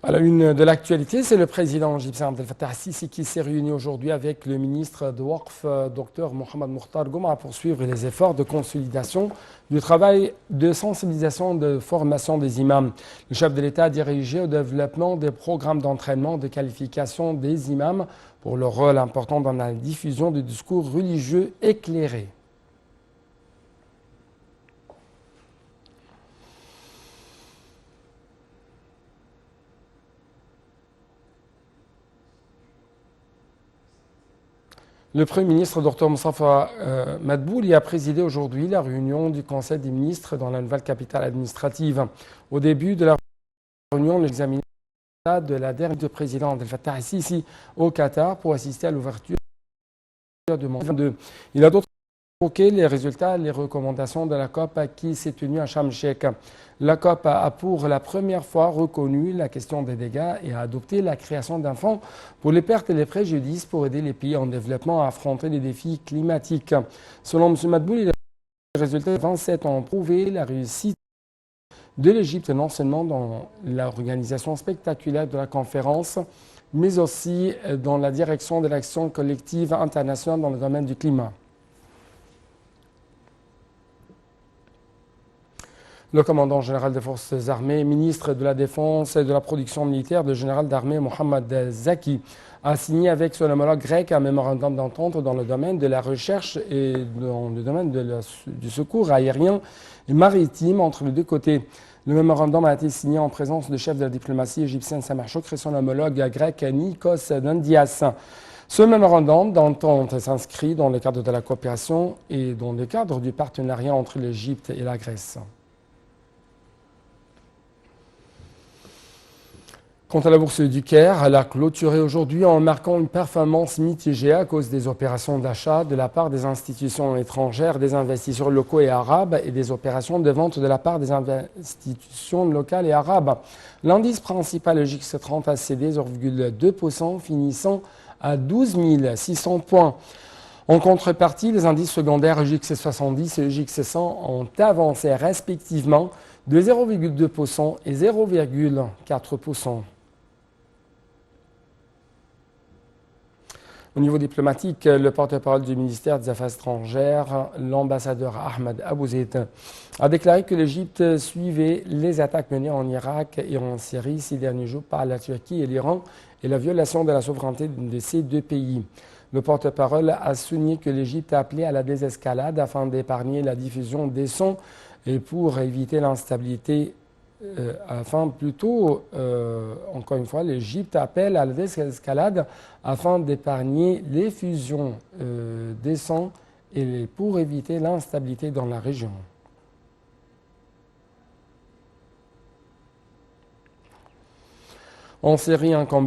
À la une de l'actualité, c'est le président égyptien Abdel Fattah al-Sisi qui s'est réuni aujourd'hui avec le ministre de Waqf, Dr Mohamed Mokhtar Gouma, pour suivre les efforts de consolidation du travail de sensibilisation et de formation des imams. Le chef de l'État a dirigé au développement des programmes d'entraînement de qualification des imams pour leur rôle important dans la diffusion du discours religieux éclairé. Le Premier ministre, Dr Moustapha Madbouli, a présidé aujourd'hui la réunion du Conseil des ministres dans la nouvelle capitale administrative. Au début de la réunion, l'examination de la dernière du président Abdel Fattah al-Sisi au Qatar pour assister à l'ouverture de Mondial 22. Il a d'autres évoqué les résultats et les recommandations de la COP qui s'est tenue à Sharm el-Sheikh. La COP a pour la première fois reconnu la question des dégâts et a adopté la création d'un fonds pour les pertes et les préjudices pour aider les pays en développement à affronter les défis climatiques. Selon M. Madbouli, les résultats 27 ont prouvé la réussite de l'Égypte non seulement dans l'organisation spectaculaire de la conférence, mais aussi dans la direction de l'action collective internationale dans le domaine du climat. Le commandant général des forces armées, ministre de la Défense et de la production militaire, le général d'armée Mohamed Zaki, a signé avec son homologue grec un mémorandum d'entente dans le domaine de la recherche et dans le domaine du secours aérien et maritime entre les deux côtés. Le mémorandum a été signé en présence du chef de la diplomatie égyptienne Samar Choukri et son homologue grec Nikos Dendias. Ce mémorandum d'entente s'inscrit dans le cadre de la coopération et dans le cadre du partenariat entre l'Égypte et la Grèce. Quant à la bourse du Caire, elle a clôturé aujourd'hui en marquant une performance mitigée à cause des opérations d'achat de la part des institutions étrangères, des investisseurs locaux et arabes et des opérations de vente de la part des institutions locales et arabes. L'indice principal, le JX30, a cédé 0,2%, finissant à 12 600 points. En contrepartie, les indices secondaires JX70 et JX100 ont avancé respectivement de 0,2% et 0,4%. Au niveau diplomatique, le porte-parole du ministère des Affaires étrangères, l'ambassadeur Ahmed Abouzeid, a déclaré que l'Égypte suivait les attaques menées en Irak et en Syrie ces derniers jours par la Turquie et l'Iran et la violation de la souveraineté de ces deux pays. Le porte-parole a souligné que l'Égypte a appelé à la désescalade afin d'épargner la diffusion des sons et pour éviter l'instabilité. Encore une fois, l'Égypte appelle à la désescalade afin d'épargner les fusions des sons et pour éviter l'instabilité dans la région. En Syrie, un combat